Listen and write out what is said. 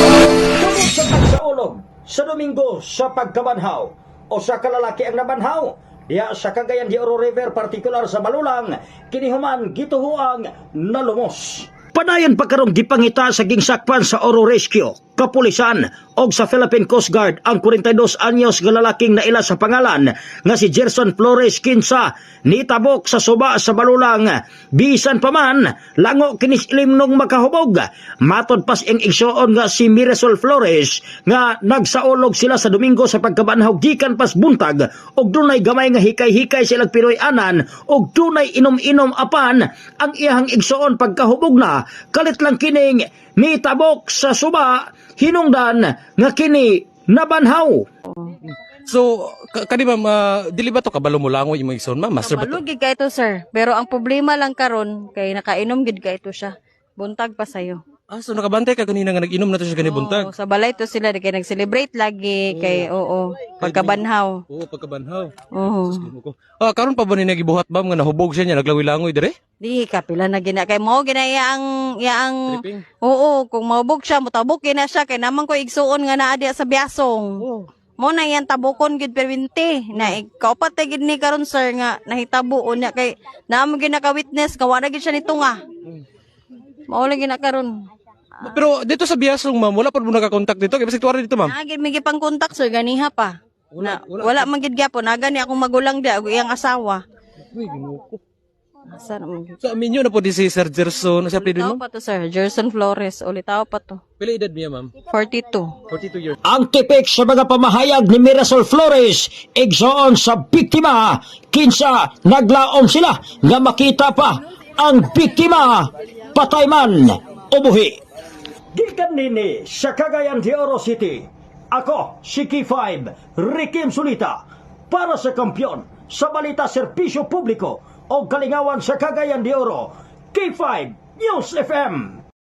Tungod sa pagsaulog sa Domingo sa pagkabanhaw o sa kalalaki ang nabanhaw diya sa Cagayan de Oro River, partikular sa Malulang, kinihuman gituhuang nalumos. Padayon pagkarong gipangita sa gingsakpan sa Oro Rescue, kapulisan og sa Philippine Coast Guard ang 42 anyos nga lalaking naila sa pangalan nga si Gerson Flores Kinsa nitabok sa suba sa Malulang. Bisan pa man lango kinis ilimnong makahubog. Matod pas ing igsoon nga si Mirasol Flores nga nagsaulog sila sa Domingo sa pagkabanhaw gikan pas buntag og dunay gamay nga hikay-hikay sa ilang Piroy anan og dunay inom-inom apan ang iyang igsoon pagkahubog na kalit lang kining nitabok sa suba hinungdan nga kini nabanhaw. So, kani ma'am, dili ba to kabalo mo langoy imong igsoon ma'am? Master ba to? Kabalo gid ka ito, sir. Pero ang problema lang karon kay nakainom gid ka ito siya. Buntag pa sayo. So nakabantay ka kanina nga nag-inom na to siya gani Oo, buntag. sa balay to sila kay nag-celebrate lagi kay pagkabanhaw. Oo, pagkabanhaw. Oo. Karon pa ba ni nagibuhat ma'am nga nahubog siya niya naglangoy-langoy dire? Di ka pila na gina kay mo ginaya ang Tripping. oo, kung mahubog siya mutabok na siya kay naman ko igsuon nga naa diya sa Biasong. Mo na yan tabukon gid perwinti na kaupat gid ni karon sir nga nahitabo unya kay naamo gid naka witness nga wala gid siya nito nga. Mao lang gid na karon. Pero dito sa Biasong ma'am, wala pa mo naka-contact dito kay basig tuwara dito ma'am. Nagid mi pang kontak sir ganiha pa. Wala man gid gyapon nagani akong magulang di ako iyang asawa. Uy, ginuko. Asa naman gid. So amin yun na po di si Sir Gerson, sa apelido Ulitaw ma'am? pa to sir, Gerson Flores. Ulitaw pa to. Pila edad niya ma'am? 42. 42 years. Ang tipik sa mga pamahayag ni Mirasol Flores, igsoon sa biktima, kinsa naglaom sila nga makita pa ang biktima, patay man o buhi. Gikan nini sa Cagayan de Oro City, ako si K5, Rikim Sulita, para sa kampyon sa balita serbisyo publiko o kalingawan sa Cagayan de Oro, K5 News FM.